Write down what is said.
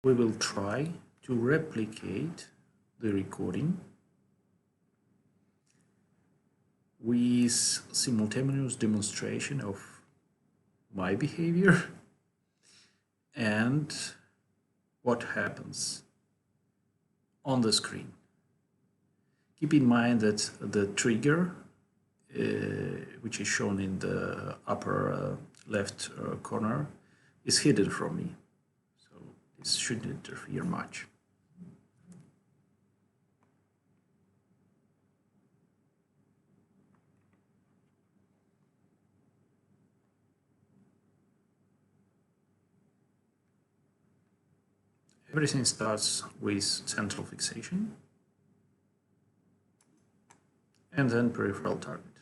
we will try to replicate the recording with simultaneous demonstration of my behavior and what happens on the screen. Keep in mind that the trigger, which is shown in the upper left corner, is hidden from me. So this shouldn't interfere much. Everything starts with central fixation and then peripheral target.